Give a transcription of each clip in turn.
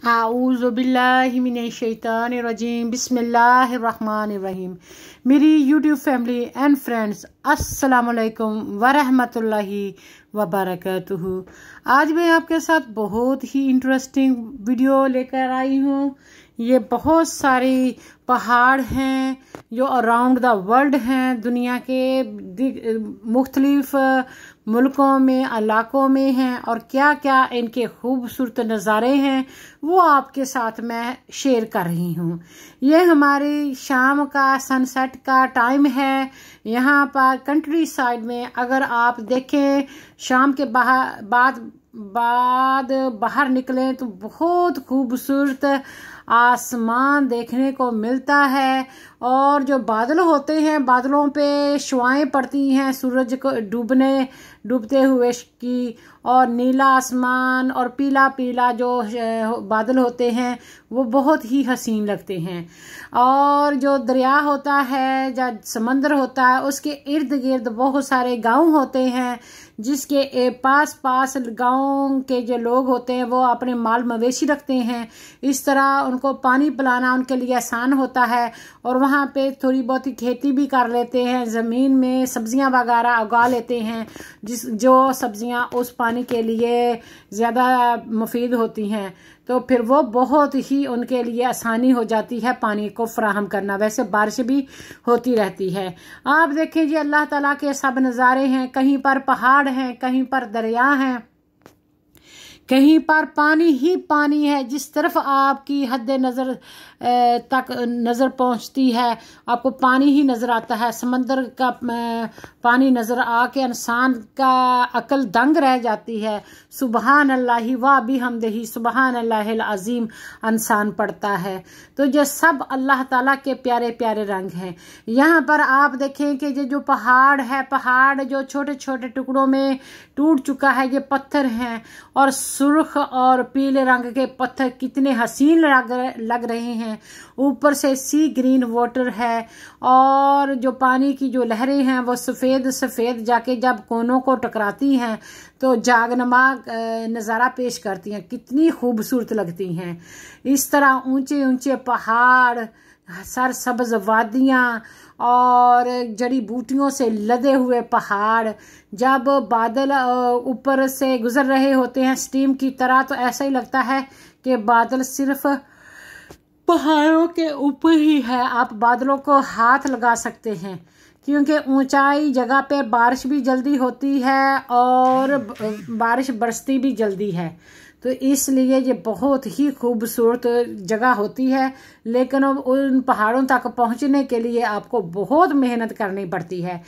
आऊज़ु बिल्लाहि मिनश शैतानिर रजीम बिस्मिल्लाहिर रहमानिर रहीम। मेरी YouTube family and friends अस्सलाम वालेकुम वरहमतुल्लाहि वबरकातुहू। आज मैं आपके साथ बहुत ही इंटरेस्टिंग वीडियो लेकर आई हूँ। ये बहुत सारी पहाड़ हैं जो अराउंड द वर्ल्ड हैं, दुनिया के मुख्तलिफ मुल्कों में इलाकों में हैं, और क्या क्या इनके खूबसूरत नज़ारे हैं वो आपके साथ मैं शेयर कर रही हूँ। ये हमारी शाम का सनसेट का टाइम है। यहाँ पर कंट्री साइड में अगर आप देखें शाम के बाद बाहर निकलें तो बहुत खूबसूरत आसमान देखने को मिलता है, और जो बादल होते हैं बादलों पे शुआएं पड़ती हैं सूरज को डूबते हुए की, और नीला आसमान और पीला पीला जो बादल होते हैं वो बहुत ही हसीन लगते हैं। और जो दरिया होता है या समंदर होता है उसके इर्द गिर्द बहुत सारे गांव होते हैं, जिसके पास गांव के जो लोग होते हैं वो अपने माल मवेशी रखते हैं। इस तरह उनको पानी पिलाना उनके लिए आसान होता है, और वहाँ पे थोड़ी बहुत ही खेती भी कर लेते हैं, ज़मीन में सब्जियां वगैरह उगा लेते हैं, जो सब्जियां उस पानी के लिए ज़्यादा मुफीद होती हैं। तो फिर वो बहुत ही उनके लिए आसानी हो जाती है पानी को फराहम करना। वैसे बारिश भी होती रहती है। आप देखें जी, अल्लाह ताला के सब नज़ारे हैं। कहीं पर पहाड़ हैं, कहीं पर दरिया हैं, कहीं पर पानी ही पानी है। जिस तरफ आपकी हद नज़र तक नज़र पहुंचती है आपको पानी ही नज़र आता है। समंदर का पानी नज़र आके इंसान का अकल दंग रह जाती है। सुबहान अल्लाह व बिहम्दिही सुबहान अल्लाहिल अज़ीम इंसान पढ़ता है। तो ये सब अल्लाह ताला के प्यारे प्यारे रंग हैं। यहाँ पर आप देखें कि ये जो पहाड़ है, पहाड़ जो छोटे छोटे टुकड़ों में टूट चुका है, ये पत्थर हैं, और सुर्ख और पीले रंग के पत्थर कितने हसीन लग रहे हैं। ऊपर से सी ग्रीन वाटर है, और जो पानी की जो लहरें हैं वो सफ़ेद सफ़ेद जाके जब कोनों को टकराती हैं तो जागनमा नज़ारा पेश करती हैं। कितनी खूबसूरत लगती हैं। इस तरह ऊंचे ऊंचे पहाड़, सरसब्ज वादियाँ और जड़ी बूटियों से लदे हुए पहाड़, जब बादल ऊपर से गुजर रहे होते हैं स्टीम की तरह, तो ऐसा ही लगता है कि बादल सिर्फ पहाड़ों के ऊपर ही है। आप बादलों को हाथ लगा सकते हैं, क्योंकि ऊंचाई जगह पे बारिश भी जल्दी होती है और बारिश बरसती भी जल्दी है। तो इसलिए ये बहुत ही खूबसूरत जगह होती है। लेकिन उन पहाड़ों तक पहुंचने के लिए आपको बहुत मेहनत करनी पड़ती है।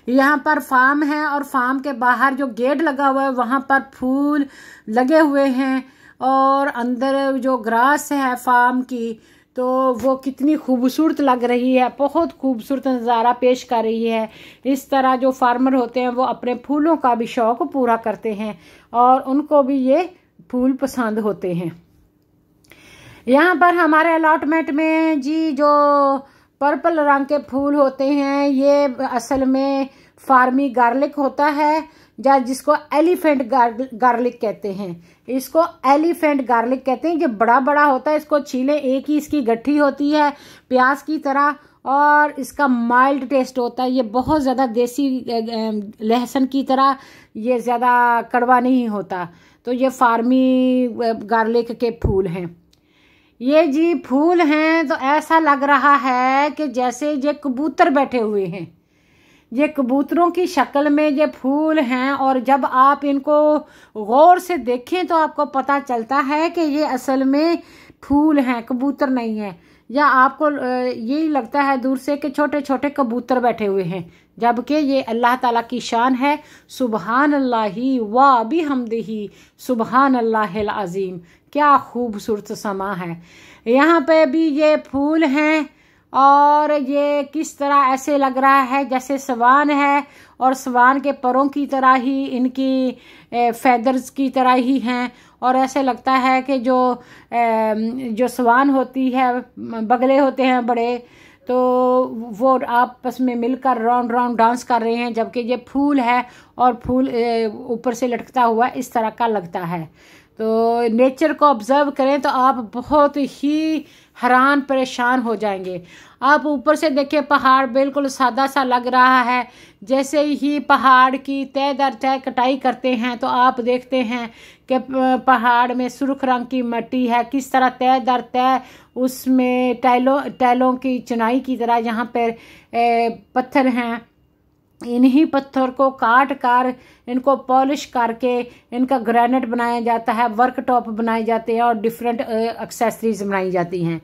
यहाँ पर फार्म है, और फार्म के बाहर जो गेट लगा हुआ है वहाँ पर फूल लगे हुए हैं, और अंदर जो ग्रास है फार्म की तो वो कितनी खूबसूरत लग रही है। बहुत खूबसूरत नज़ारा पेश कर रही है। इस तरह जो फार्मर होते हैं वो अपने फूलों का भी शौक़ पूरा करते हैं, और उनको भी ये फूल पसंद होते हैं। यहाँ पर हमारे अलॉटमेंट में जी जो पर्पल रंग के फूल होते हैं ये असल में फार्मी गार्लिक होता है, या जिसको एलिफेंट गार्लिक कहते हैं। इसको एलिफेंट गार्लिक कहते हैं। ये बड़ा बड़ा होता है, इसको छीले एक ही इसकी गट्ठी होती है प्याज की तरह, और इसका माइल्ड टेस्ट होता है। ये बहुत ज़्यादा देसी लहसुन की तरह ये ज़्यादा कड़वा नहीं होता। तो ये फार्मी गार्लिक के फूल हैं। ये जी फूल हैं तो ऐसा लग रहा है कि जैसे ये कबूतर बैठे हुए हैं। ये कबूतरों की शक्ल में ये फूल हैं, और जब आप इनको गौर से देखें तो आपको पता चलता है कि ये असल में फूल हैं, कबूतर नहीं है। या आपको यही लगता है दूर से कि छोटे छोटे कबूतर बैठे हुए हैं, जबकि ये अल्लाह ताला की शान है। सुबहान अल्लाही व बिहम्दिही सुबहान अल्लाहिल अज़ीम। क्या खूबसूरत समा है। यहाँ पे भी ये फूल हैं, और ये किस तरह ऐसे लग रहा है जैसे स्वान है, और स्वान के परों की तरह ही इनकी फेदर्स की तरह ही हैं, और ऐसे लगता है कि जो स्वान होती है बगले होते हैं बड़े, तो वो आपस में मिलकर राउंड राउंड डांस कर रहे हैं, जबकि ये फूल है और फूल ऊपर से लटकता हुआ इस तरह का लगता है। तो नेचर को ऑब्ज़र्व करें तो आप बहुत ही हैरान परेशान हो जाएंगे। आप ऊपर से देखें, पहाड़ बिल्कुल सादा सा लग रहा है। जैसे ही पहाड़ की तय दर तय कटाई करते हैं तो आप देखते हैं कि पहाड़ में सुर्ख रंग की मिट्टी है, किस तरह तय दर तय उसमें टाइलों की चुनाई की तरह यहाँ पर पत्थर हैं। इन्हीं पत्थर को काट कर इनको पॉलिश करके इनका ग्रेनाइट बनाया जाता है, वर्क टॉप बनाए जाते हैं और डिफरेंट एक्सेसरीज बनाई जाती हैं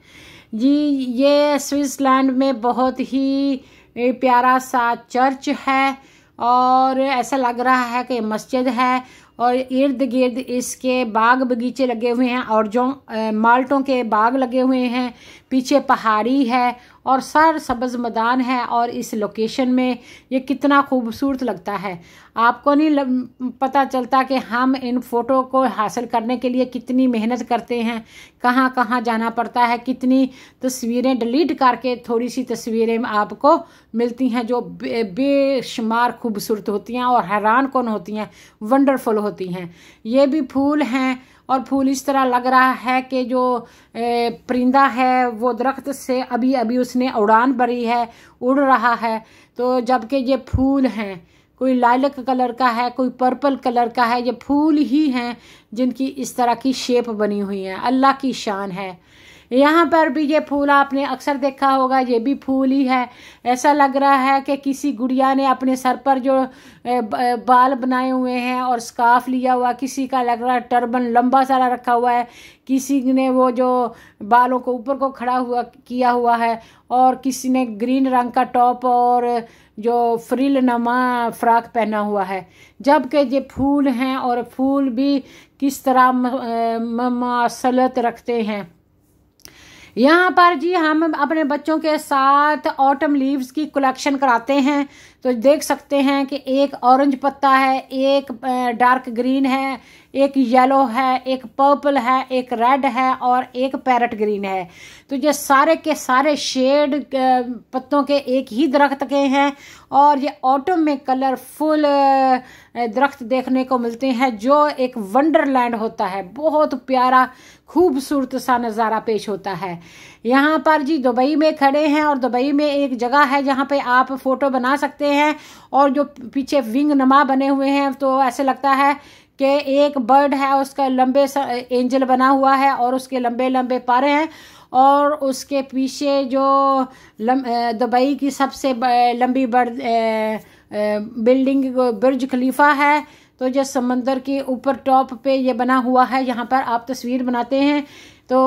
जी। ये स्विट्ज़रलैंड में बहुत ही प्यारा सा चर्च है और ऐसा लग रहा है कि मस्जिद है और इर्द गिर्द इसके बाग बगीचे लगे हुए हैं और जो माल्टों के बाग लगे हुए हैं। पीछे पहाड़ी है और सर सब्ज़ मैदान है और इस लोकेशन में ये कितना खूबसूरत लगता है। आपको नहीं पता चलता कि हम इन फ़ोटो को हासिल करने के लिए कितनी मेहनत करते हैं, कहाँ कहाँ जाना पड़ता है, कितनी तस्वीरें डिलीट करके थोड़ी सी तस्वीरें आपको मिलती हैं जो बेशुमार खूबसूरत होती हैं और हैरान कौन होती हैं, वंडरफुल होती हैं। ये भी फूल हैं और फूल इस तरह लग रहा है कि जो परिंदा है वो दरख्त से अभी अभी उसने उड़ान भरी है, उड़ रहा है। तो जबकि ये फूल हैं, कोई लाइलक कलर का है, कोई पर्पल कलर का है। ये फूल ही हैं जिनकी इस तरह की शेप बनी हुई है। अल्लाह की शान है। यहाँ पर भी ये फूल आपने अक्सर देखा होगा, ये भी फूल ही है। ऐसा लग रहा है कि किसी गुड़िया ने अपने सर पर जो बाल बनाए हुए हैं और स्कार्फ लिया हुआ, किसी का लग रहा है टर्बन लंबा सारा रखा हुआ है, किसी ने वो जो बालों को ऊपर को खड़ा हुआ किया हुआ है और किसी ने ग्रीन रंग का टॉप और जो फ्रिल नमा फ्रॉक पहना हुआ है। जबकि ये फूल हैं और फूल भी किस तरह ममासलत रखते हैं। यहाँ पर जी हम अपने बच्चों के साथ ऑटम लीव्स की कलेक्शन कराते हैं तो देख सकते हैं कि एक ऑरेंज पत्ता है, एक डार्क ग्रीन है, एक येलो है, एक पर्पल है, एक रेड है और एक पैरेट ग्रीन है। तो ये सारे के सारे शेड पत्तों के एक ही दरख्त के हैं और ये ऑटम में कलरफुल दरख्त देखने को मिलते हैं जो एक वंडरलैंड होता है। बहुत प्यारा खूबसूरत सा नज़ारा पेश होता है। यहाँ पर जी दुबई में खड़े हैं और दुबई में एक जगह है जहाँ पे आप फ़ोटो बना सकते हैं और जो पीछे विंग नमा बने हुए हैं तो ऐसे लगता है कि एक बर्ड है, उसका लंबे एंजल बना हुआ है और उसके लंबे लंबे पर हैं और उसके पीछे जो दुबई की सबसे लंबी बिल्डिंग बुर्ज खलीफा है। तो जो समंदर के ऊपर टॉप पे ये बना हुआ है, यहाँ पर आप तस्वीर बनाते हैं तो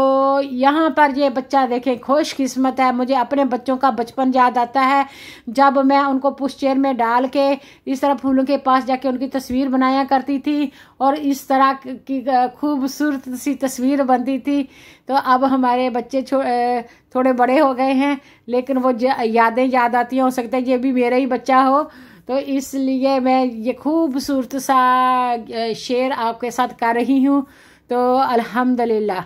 यहाँ पर ये बच्चा देखें, खुश किस्मत है। मुझे अपने बच्चों का बचपन याद आता है जब मैं उनको पुश चेयर में डाल के इस तरह फूलों के पास जाके उनकी तस्वीर बनाया करती थी और इस तरह की खूबसूरत सी तस्वीर बनती थी। तो अब हमारे बच्चे थोड़े बड़े हो गए हैं लेकिन वो यादें याद आती हैं। हो सकता है ये भी मेरा ही बच्चा हो, तो इसलिए मैं ये खूबसूरत सा शेर आपके साथ कर रही हूँ। तो अल्हम्दुलिल्लाह,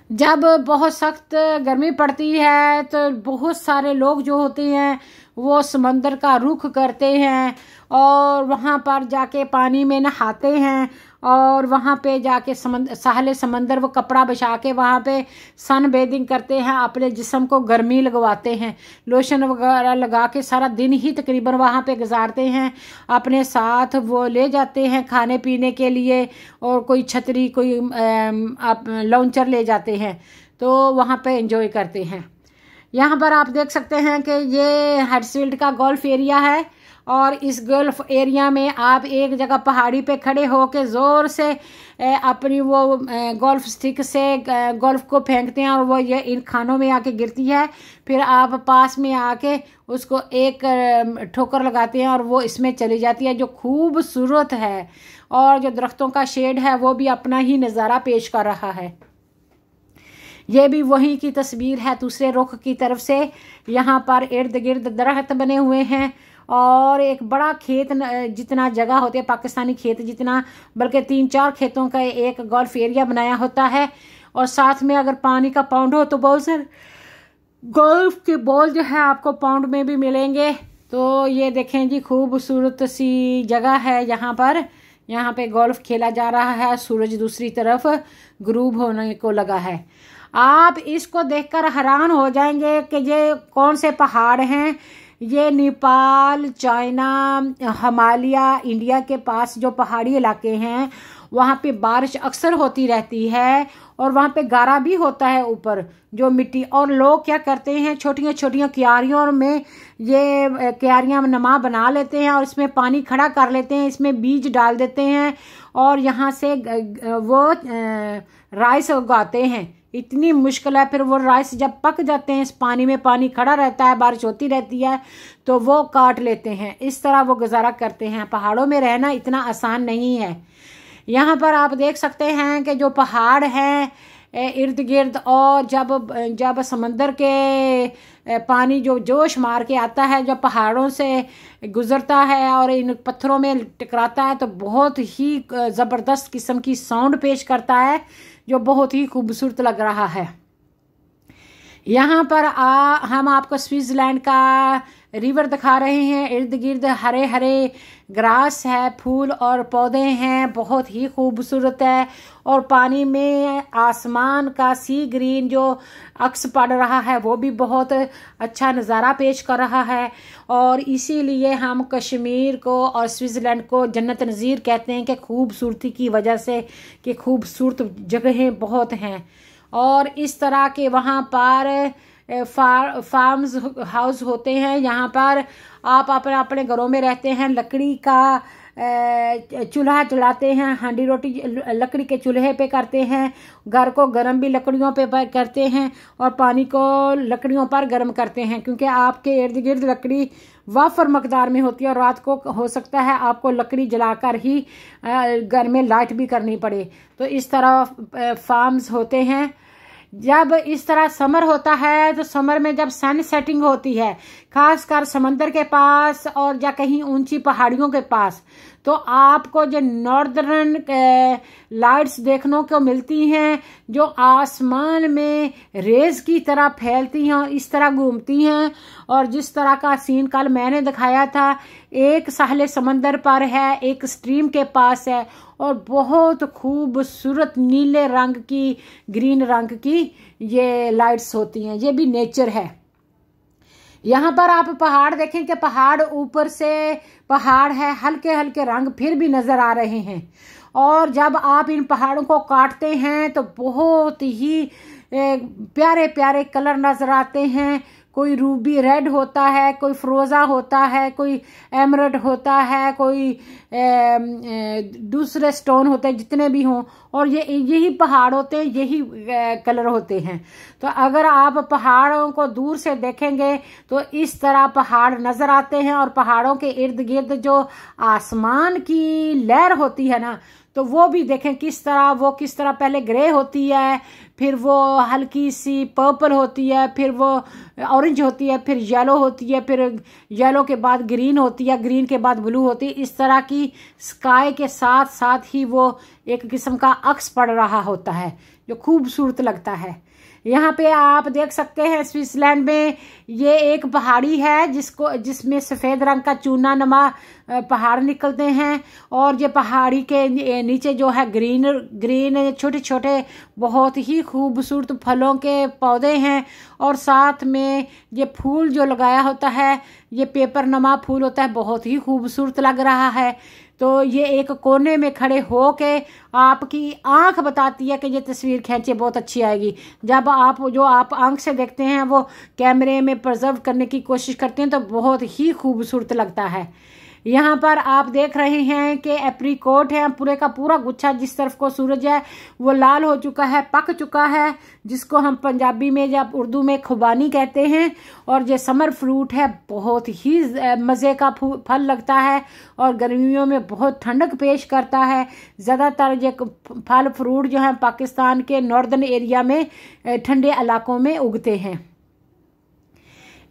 जब बहुत सख्त गर्मी पड़ती है तो बहुत सारे लोग जो होते हैं वो समंदर का रुख करते हैं और वहाँ पर जाके पानी में नहाते हैं और वहाँ पे जाके साहले समंदर वो कपड़ा बिछा के वहाँ पे सन बेदिंग करते हैं, अपने जिस्म को गर्मी लगवाते हैं, लोशन वगैरह लगा के सारा दिन ही तकरीबन वहाँ पे गुजारते हैं। अपने साथ वो ले जाते हैं खाने पीने के लिए और कोई छतरी, कोई आप लॉन्चर ले जाते हैं तो वहाँ पे एंजॉय करते हैं। यहाँ पर आप देख सकते हैं कि ये हडर्सफील्ड का गोल्फ एरिया है और इस गोल्फ एरिया में आप एक जगह पहाड़ी पे खड़े होकर ज़ोर से अपनी वो गोल्फ स्टिक से गोल्फ को फेंकते हैं और वो ये इन खानों में आके गिरती है। फिर आप पास में आके उसको एक ठोकर लगाते हैं और वो इसमें चली जाती है, जो खूबसूरत है। और जो दरख्तों का शेड है वो भी अपना ही नज़ारा पेश कर रहा है। ये भी वहीं की तस्वीर है दूसरे रुख की तरफ से। यहाँ पर इर्द गिर्द दरख्त बने हुए हैं और एक बड़ा खेत जितना जगह होती है, पाकिस्तानी खेत जितना, बल्कि 3-4 खेतों का एक गोल्फ एरिया बनाया होता है। और साथ में अगर पानी का पाउंड हो तो बहुत सारे गोल्फ के बॉल जो है आपको पाउंड में भी मिलेंगे। तो ये देखें जी, खूबसूरत सी जगह है यहाँ पर। यहाँ पे गोल्फ खेला जा रहा है, सूरज दूसरी तरफ गुरूब होने को लगा है। आप इसको देखकर हैरान हो जाएंगे कि ये कौन से पहाड़ हैं। ये नेपाल, चाइना, हिमालय, इंडिया के पास जो पहाड़ी इलाके हैं वहाँ पे बारिश अक्सर होती रहती है और वहाँ पे गारा भी होता है ऊपर जो मिट्टी। और लोग क्या करते हैं, छोटियाँ छोटियाँ क्यारियों में ये क्यारियाँ नमा बना लेते हैं और इसमें पानी खड़ा कर लेते हैं, इसमें बीज डाल देते हैं और यहाँ से वो राइस उगाते हैं। इतनी मुश्किल है। फिर वो राइस जब पक जाते हैं, इस पानी में पानी खड़ा रहता है, बारिश होती रहती है तो वो काट लेते हैं। इस तरह वो गुजारा करते हैं। पहाड़ों में रहना इतना आसान नहीं है। यहाँ पर आप देख सकते हैं कि जो पहाड़ हैं इर्द गिर्द, और जब समंदर के पानी जो जोश मार के आता है, जब पहाड़ों से गुजरता है और इन पत्थरों में टकराता है तो बहुत ही ज़बरदस्त किस्म की साउंड पेश करता है जो बहुत ही खूबसूरत लग रहा है। यहाँ पर हम आपको स्विट्ज़रलैंड का रिवर दिखा रहे हैं। इर्द गिर्द हरे हरे ग्रास है, फूल और पौधे हैं, बहुत ही खूबसूरत है। और पानी में आसमान का सी ग्रीन जो अक्स पड़ रहा है वो भी बहुत अच्छा नज़ारा पेश कर रहा है। और इसीलिए हम कश्मीर को और स्विट्ज़रलैंड को जन्नत नज़ीर कहते हैं कि खूबसूरती की वजह से, कि खूबसूरत जगहें बहुत हैं। और इस तरह के वहाँ पर फार्म्स हाउस होते हैं। यहाँ पर आप अपने अपने घरों में रहते हैं, लकड़ी का चूल्हा जलाते हैं, हांडी रोटी लकड़ी के चूल्हे पे करते हैं, घर को गर्म भी लकड़ियों पे करते हैं और पानी को लकड़ियों पर गर्म करते हैं, क्योंकि आपके इर्द गिर्द लकड़ी वाफर मकदार में होती है और रात को हो सकता है आपको लकड़ी जलाकर ही घर में लाइट भी करनी पड़े। तो इस तरह फार्म्स होते हैं। जब इस तरह समर होता है तो समर में जब सन सेटिंग होती है, खासकर समंदर के पास और या कहीं ऊंची पहाड़ियों के पास, तो आपको जो नॉर्दर्न लाइट्स देखने को मिलती हैं जो आसमान में रेज की तरह फैलती हैं और इस तरह घूमती हैं। और जिस तरह का सीन कल मैंने दिखाया था, एक साहले समंदर पर है, एक स्ट्रीम के पास है और बहुत खूबसूरत नीले रंग की, ग्रीन रंग की ये लाइट्स होती हैं। ये भी नेचर है। यहाँ पर आप पहाड़ देखें कि पहाड़ ऊपर से पहाड़ है, हल्के हल्के रंग फिर भी नजर आ रहे हैं। और जब आप इन पहाड़ों को काटते हैं तो बहुत ही प्यारे प्यारे कलर नजर आते हैं। कोई रूबी रेड होता है, कोई फ्रोज़ा होता है, कोई एमरल्ड होता है, कोई दूसरे स्टोन होते हैं, जितने भी हों। और यही पहाड़ होते हैं, यही कलर होते हैं। तो अगर आप पहाड़ों को दूर से देखेंगे तो इस तरह पहाड़ नज़र आते हैं। और पहाड़ों के इर्द गिर्द जो आसमान की लहर होती है ना, तो वो भी देखें किस तरह पहले ग्रे होती है, फिर वो हल्की सी पर्पल होती है, फिर वो ऑरेंज होती है, फिर येलो होती है, फिर येलो के बाद ग्रीन होती है, ग्रीन के बाद ब्लू होती है। इस तरह की स्काई के साथ साथ ही वो एक किस्म का अक्स पड़ रहा होता है जो खूबसूरत लगता है। यहाँ पे आप देख सकते हैं स्विट्ज़रलैंड में ये एक पहाड़ी है जिसमें सफ़ेद रंग का चूना नमा पहाड़ निकलते हैं। और ये पहाड़ी के नीचे जो है ग्रीन छोटे छोटे बहुत ही खूबसूरत फलों के पौधे हैं। और साथ में ये फूल जो लगाया होता है, ये पेपर नमा फूल होता है, बहुत ही खूबसूरत लग रहा है। तो ये एक कोने में खड़े हो के आपकी आंख बताती है कि ये तस्वीर खींचे, बहुत अच्छी आएगी। जब आप आंख से देखते हैं वो कैमरे में प्रिजर्व करने की कोशिश करते हैं तो बहुत ही खूबसूरत लगता है। यहाँ पर आप देख रहे हैं कि एप्रीकोट है, पूरे का पूरा गुच्छा, जिस तरफ को सूरज है वो लाल हो चुका है, पक चुका है, जिसको हम पंजाबी में या उर्दू में खुबानी कहते हैं। और ये समर फ्रूट है, बहुत ही मज़े का फल लगता है और गर्मियों में बहुत ठंडक पेश करता है। ज़्यादातर ये फल फ्रूट जो है पाकिस्तान के नॉर्दर्न एरिया में ठंडे इलाकों में उगते हैं।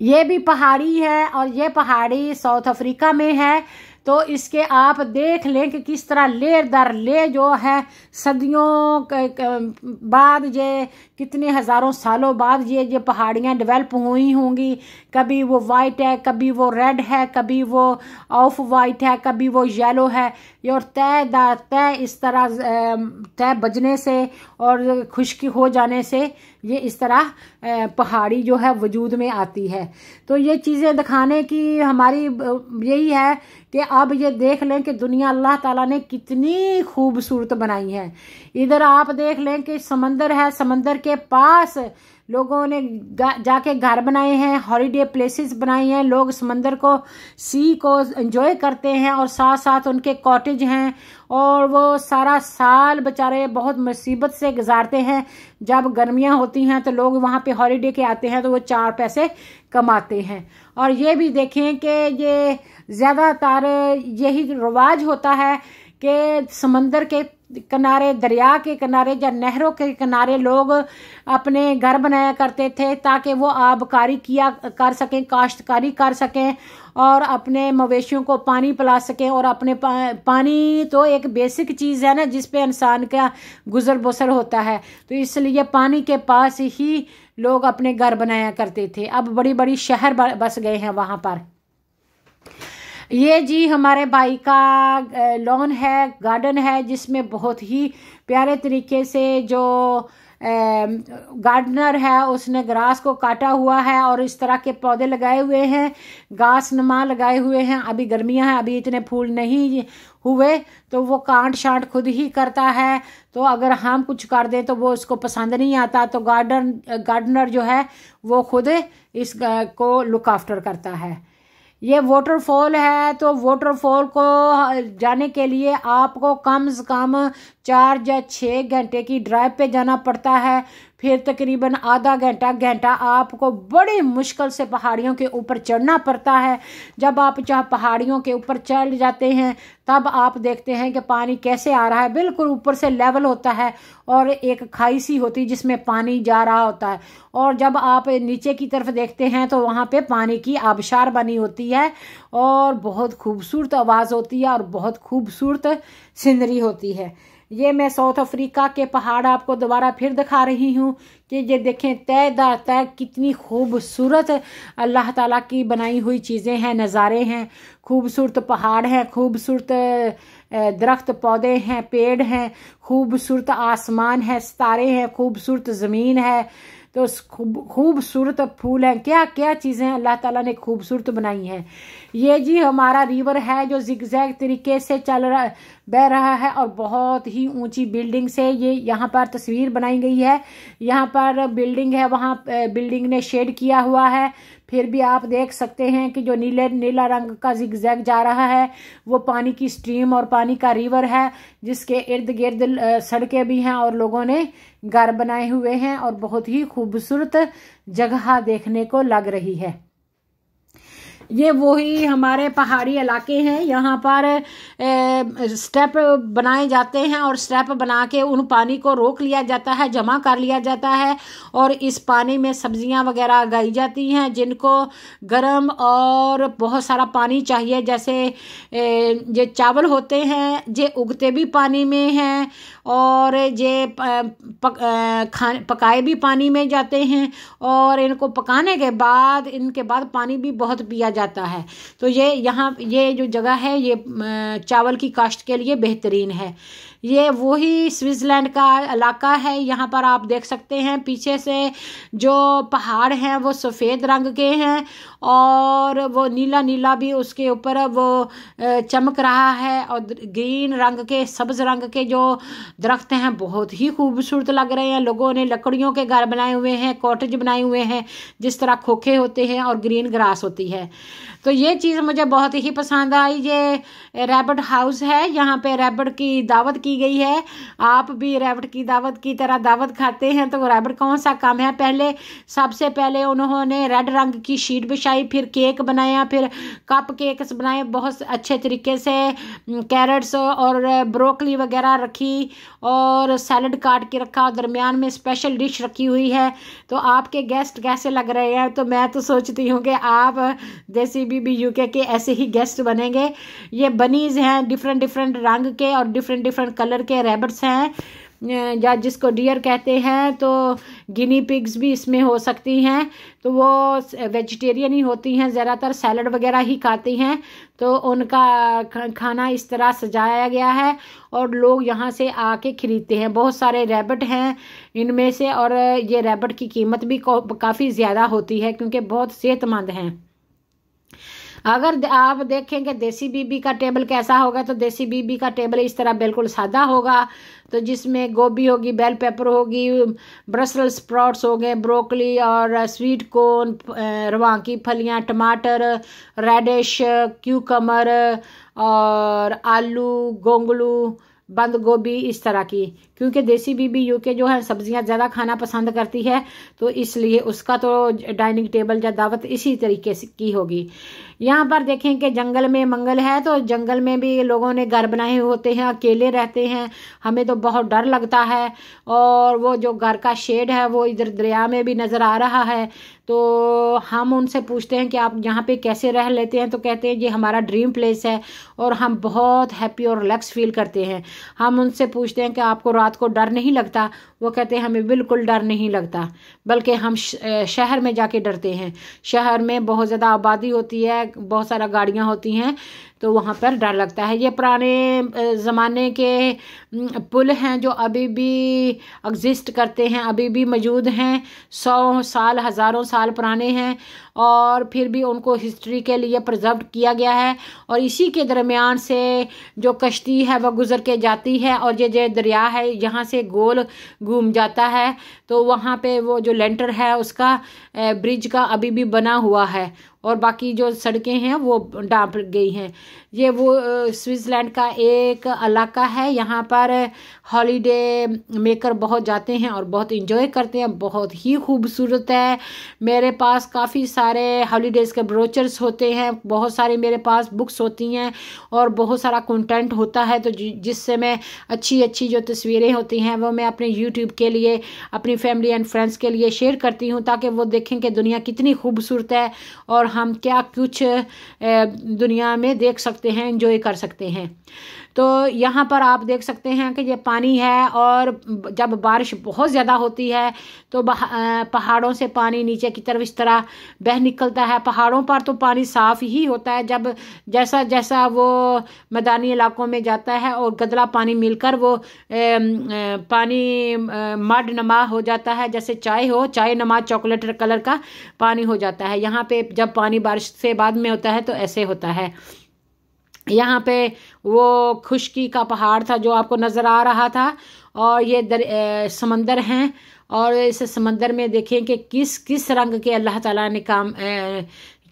ये भी पहाड़ी है और ये पहाड़ी साउथ अफ्रीका में है। तो इसके आप देख लें कि किस तरह लेयर दर ले जो है सदियों बाद ये कितने हज़ारों सालों बाद ये पहाड़ियाँ डेवलप हुई होंगी। कभी वो वाइट है, कभी वो रेड है, कभी वो ऑफ वाइट है, कभी वो येलो है। ये और तय इस तरह तय बजने से और खुश्की हो जाने से ये इस तरह पहाड़ी जो है वजूद में आती है। तो ये चीज़ें दिखाने की हमारी यही है कि अब ये देख लें कि दुनिया अल्लाह ताला ने कितनी खूबसूरत बनाई है। इधर आप देख लें कि समंदर है, समंदर के पास लोगों ने जाके घर बनाए हैं, हॉलीडे प्लेसेस बनाए हैं। लोग समंदर को, सी को एंजॉय करते हैं और साथ साथ उनके कॉटेज हैं और वो सारा साल बेचारे बहुत मुसीबत से गुजारते हैं। जब गर्मियां होती हैं तो लोग वहाँ पे हॉलीडे के आते हैं तो वो 4 पैसे कमाते हैं। और ये भी देखें कि ये ज़्यादातर यही रिवाज होता है कि समंदर के किनारे, दरिया के किनारे या नहरों के किनारे लोग अपने घर बनाया करते थे ताकि वो आबकारी कर सकें, काश्तकारी कर सकें और अपने मवेशियों को पानी पिला सकें। और अपने पानी तो एक बेसिक चीज़ है ना जिस पे इंसान का गुजर बसर होता है, तो इसलिए पानी के पास ही लोग अपने घर बनाया करते थे। अब बड़ी बड़ी शहर बस गए हैं वहाँ पर। ये जी हमारे भाई का लॉन है, गार्डन है, जिसमें बहुत ही प्यारे तरीके से जो गार्डनर है उसने ग्रास को काटा हुआ है और इस तरह के पौधे लगाए हुए हैं, घास नुमा लगाए हुए हैं। अभी गर्मियां हैं, अभी इतने फूल नहीं हुए तो वो काट शांट खुद ही करता है। तो अगर हम कुछ कर दें तो वो उसको पसंद नहीं आता, तो गार्डनर जो है वो खुद इस को लुक आफ्टर करता है। ये वाटरफॉल है, तो वाटरफॉल को जाने के लिए आपको कम से कम 4 या 6 घंटे की ड्राइव पे जाना पड़ता है। फिर तकरीबन आधा घंटा आपको बड़ी मुश्किल से पहाड़ियों के ऊपर चढ़ना पड़ता है। जब आप पहाड़ियों के ऊपर चढ़ जाते हैं तब आप देखते हैं कि पानी कैसे आ रहा है, बिल्कुल ऊपर से लेवल होता है और एक खाई सी होती है जिसमें पानी जा रहा होता है। और जब आप नीचे की तरफ देखते हैं तो वहाँ पे पानी की आबशार बनी होती है और बहुत खूबसूरत आवाज़ होती है और बहुत खूबसूरत सीनरी होती है। ये मैं साउथ अफ्रीका के पहाड़ आपको दोबारा फिर दिखा रही हूँ कि ये देखें तय दर तय कितनी खूबसूरत अल्लाह ताला की बनाई हुई चीज़ें हैं, नज़ारे हैं। खूबसूरत पहाड़ हैं, खूबसूरत दरख्त पौधे हैं, पेड़ हैं, खूबसूरत आसमान है, सितारे हैं, खूबसूरत ज़मीन है, तो खूबसूरत फूल हैं। क्या क्या चीज़ें अल्लाह ताला ने खूबसूरत बनाई हैं। ये जी हमारा रिवर है जो जिगजैग तरीके से बह रहा है और बहुत ही ऊंची बिल्डिंग से ये यहाँ पर तस्वीर बनाई गई है। यहाँ पर बिल्डिंग है, वहाँ बिल्डिंग ने शेड किया हुआ है। फिर भी आप देख सकते हैं कि जो नीला रंग का जिगजैग जा रहा है वो पानी की स्ट्रीम और पानी का रिवर है, जिसके इर्द गिर्द सड़कें भी हैं और लोगों ने घर बनाए हुए हैं और बहुत ही खूबसूरत जगह देखने को लग रही है। ये वही हमारे पहाड़ी इलाके हैं, यहाँ पर स्टेप बनाए जाते हैं और स्टेप बना के उन पानी को रोक लिया जाता है, जमा कर लिया जाता है और इस पानी में सब्जियां वगैरह उगाई जाती हैं जिनको गर्म और बहुत सारा पानी चाहिए। जैसे ये चावल होते हैं ये उगते भी पानी में हैं और ये पकाए भी पानी में जाते हैं और इनको पकाने के बाद इनके बाद पानी भी बहुत पिया जाता है। तो ये जो जगह है ये चावल की काश्त के लिए बेहतरीन है। ये वही स्विट्ज़रलैंड का इलाका है। यहाँ पर आप देख सकते हैं पीछे से जो पहाड़ हैं वो सफ़ेद रंग के हैं और वो नीला नीला भी उसके ऊपर वो चमक रहा है और ग्रीन रंग के, सब्ज़ रंग के जो दरख्त हैं बहुत ही खूबसूरत लग रहे हैं। लोगों ने लकड़ियों के घर बनाए हुए हैं, कॉटेज बनाए हुए हैं जिस तरह खोखे होते हैं और ग्रीन ग्रास होती है। तो ये चीज़ मुझे बहुत ही पसंद आई। ये रैबिट हाउस है, यहाँ पे रैबिट की दावत की की गई है। आप भी रैबिट की दावत की तरह दावत खाते हैं, तो रैबिट कौन सा कम है। पहले सबसे पहले उन्होंने रेड रंग की शीट बिछाई, फिर केक बनाया, फिर कप केक्स बनाए बहुत अच्छे तरीके से, कैरेट्स और ब्रोकली वगैरह रखी और सैलड काट के रखा और दरमियान में स्पेशल डिश रखी हुई है। तो आपके गेस्ट कैसे लग रहे हैं? तो मैं तो सोचती हूँ कि आप देसी बीबी यूके के ऐसे ही गेस्ट बनेंगे। ये बनीज हैं, डिफरेंट डिफरेंट रंग के और डिफरेंट डिफरेंट कलर के रैबिट्स हैं, या जिसको डियर कहते हैं। तो गिनी पिग्स भी इसमें हो सकती हैं, तो वो वेजिटेरियन ही होती हैं, ज़्यादातर सैलड वगैरह ही खाती हैं। तो उनका खाना इस तरह सजाया गया है और लोग यहाँ से आके ख़रीदते हैं। बहुत सारे रैबिट हैं इनमें से, और ये रैबिट की कीमत भी काफ़ी ज़्यादा होती है क्योंकि बहुत सेहतमंद हैं। अगर आप देखेंगे देसी बीबी का टेबल कैसा होगा, तो देसी बीबी का टेबल इस तरह बिल्कुल सादा होगा, तो जिसमें गोभी होगी, बेल पेपर होगी, ब्रसल स्प्राउट्स हो गए, ब्रोकली और स्वीट कॉर्न, रवां की फलियां, टमाटर, रेडिश, क्यूकमर और आलू, गोंगलू, बंद गोभी, इस तरह की। क्योंकि देसी बीबी यूके जो है सब्जियां ज़्यादा खाना पसंद करती है, तो इसलिए उसका तो डाइनिंग टेबल या दावत इसी तरीके से की होगी। यहाँ पर देखें कि जंगल में मंगल है, तो जंगल में भी लोगों ने घर बनाए हुए होते हैं, अकेले रहते हैं, हमें तो बहुत डर लगता है। और वो जो घर का शेड है वो इधर दरिया में भी नज़र आ रहा है। तो हम उनसे पूछते हैं कि आप यहाँ पे कैसे रह लेते हैं, तो कहते हैं ये हमारा ड्रीम प्लेस है और हम बहुत हैप्पी और रिलैक्स फील करते हैं। हम उनसे पूछते हैं कि आपको रात को डर नहीं लगता? वो कहते हैं हमें बिल्कुल डर नहीं लगता, बल्कि हम शहर में जाके डरते हैं। शहर में बहुत ज़्यादा आबादी होती है, बहुत सारा गाड़ियाँ होती हैं, तो वहाँ पर डर लगता है। ये पुराने ज़माने के पुल हैं जो अभी भी एग्जिस्ट करते हैं, अभी भी मौजूद हैं, 100 साल, हज़ारों साल पुराने हैं, और फिर भी उनको हिस्ट्री के लिए प्रिजर्व किया गया है। और इसी के दरमियान से जो कश्ती है वह गुज़र के जाती है, और ये जो दरिया है यहाँ से गोल घूम जाता है। तो वहाँ पे वो जो लेंटर है उसका ब्रिज का अभी भी बना हुआ है, और बाकी जो सड़कें हैं वो डांप गई हैं। ये वो स्विट्ज़रलैंड का एक इलाका है, यहाँ पर हॉलीडे मेकर बहुत जाते हैं और बहुत इंजॉय करते हैं, बहुत ही खूबसूरत है। मेरे पास काफ़ी सारे हॉलीडेज़ के ब्रोचर्स होते हैं, बहुत सारे मेरे पास बुक्स होती हैं और बहुत सारा कंटेंट होता है, तो जिससे मैं अच्छी अच्छी जो तस्वीरें होती हैं वो मैं अपने यूट्यूब के लिए, अपनी फैमिली एंड फ्रेंड्स के लिए शेयर करती हूँ, ताकि वो देखें कि दुनिया कितनी खूबसूरत है और हम क्या कुछ दुनिया में देख सकते हैं, एंजॉय कर सकते हैं। तो यहाँ पर आप देख सकते हैं कि ये पानी है, और जब बारिश बहुत ज़्यादा होती है तो पहाड़ों से पानी नीचे की तरफ इस तरह बह निकलता है। पहाड़ों पर तो पानी साफ़ ही होता है, जब जैसा जैसा वो मैदानी इलाकों में जाता है और गदला पानी मिलकर वो पानी मड नमा हो जाता है, जैसे चाय हो, चाय नमा चॉकलेट कलर का पानी हो जाता है। यहाँ पे जब पानी बारिश से बाद में होता है तो ऐसे होता है। यहाँ पे वो खुशकी का पहाड़ था जो आपको नज़र आ रहा था, और ये समंदर हैं, और इस समंदर में देखें कि किस किस रंग के अल्लाह ताला ने काम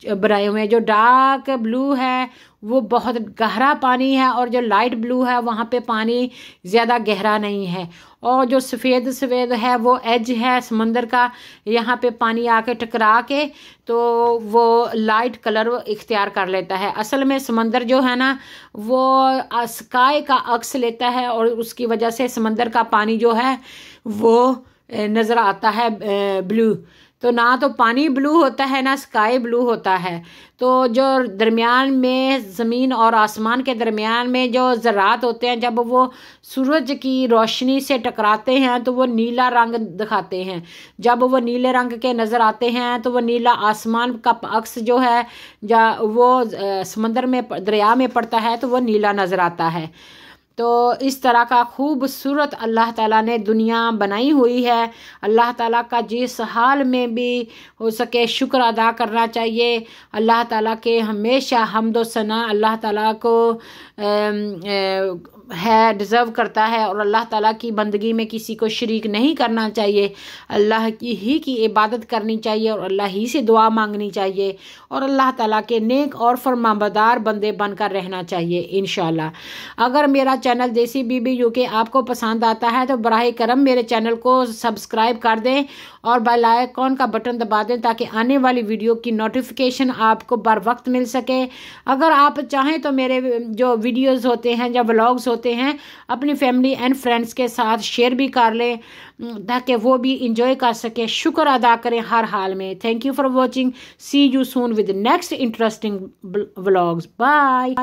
बनाए हुए हैं। जो डार्क ब्लू है वो बहुत गहरा पानी है, और जो लाइट ब्लू है वहाँ पे पानी ज़्यादा गहरा नहीं है, और जो सफ़ेद सफ़ेद है वो एज है समंदर का, यहाँ पे पानी आके टकरा के तो वो लाइट कलर इख्तियार कर लेता है। असल में समंदर जो है ना वो स्काई का अक्स लेता है, और उसकी वजह से समंदर का पानी जो है वो नज़र आता है ब्लू। तो ना तो पानी ब्लू होता है ना स्काई ब्लू होता है। तो जो दरमियान में ज़मीन और आसमान के दरमियान में जो ज़रात होते हैं, जब वो सूरज की रोशनी से टकराते हैं तो वो नीला रंग दिखाते हैं। जब वो नीले रंग के नज़र आते हैं तो वो नीला आसमान का अक्स जो है वो समंदर में दरिया में पड़ता है तो वो नीला नज़र आता है। तो इस तरह का खूबसूरत अल्लाह ताला ने दुनिया बनाई हुई है। अल्लाह ताला का जिस हाल में भी हो सके शुक्र अदा करना चाहिए। अल्लाह ताला के हमेशा हम्द व सना अल्लाह ताला को है, डिज़र्व करता है। और अल्लाह ताला की बंदगी में किसी को शरीक नहीं करना चाहिए, अल्लाह की इबादत करनी चाहिए और अल्लाह ही से दुआ मांगनी चाहिए और अल्लाह ताला के नेक और फरमाबरदार बंदे बनकर रहना चाहिए इंशाल्लाह। अगर मेरा चैनल देसी बीबी यूके आपको पसंद आता है तो बराह करम मेरे चैनल को सब्सक्राइब कर दें और बेल आइकॉन का बटन दबा दें ताकि आने वाली वीडियो की नोटिफिकेशन आपको बर वक्त मिल सके। अगर आप चाहें तो मेरे जो वीडियोस होते हैं या व्लॉग्स होते हैं अपनी फैमिली एंड फ्रेंड्स के साथ शेयर भी कर लें ताकि वो भी इंजॉय कर सके। शुक्र अदा करें हर हाल में। Thank you for watching. See you soon with next interesting vlogs. Bye.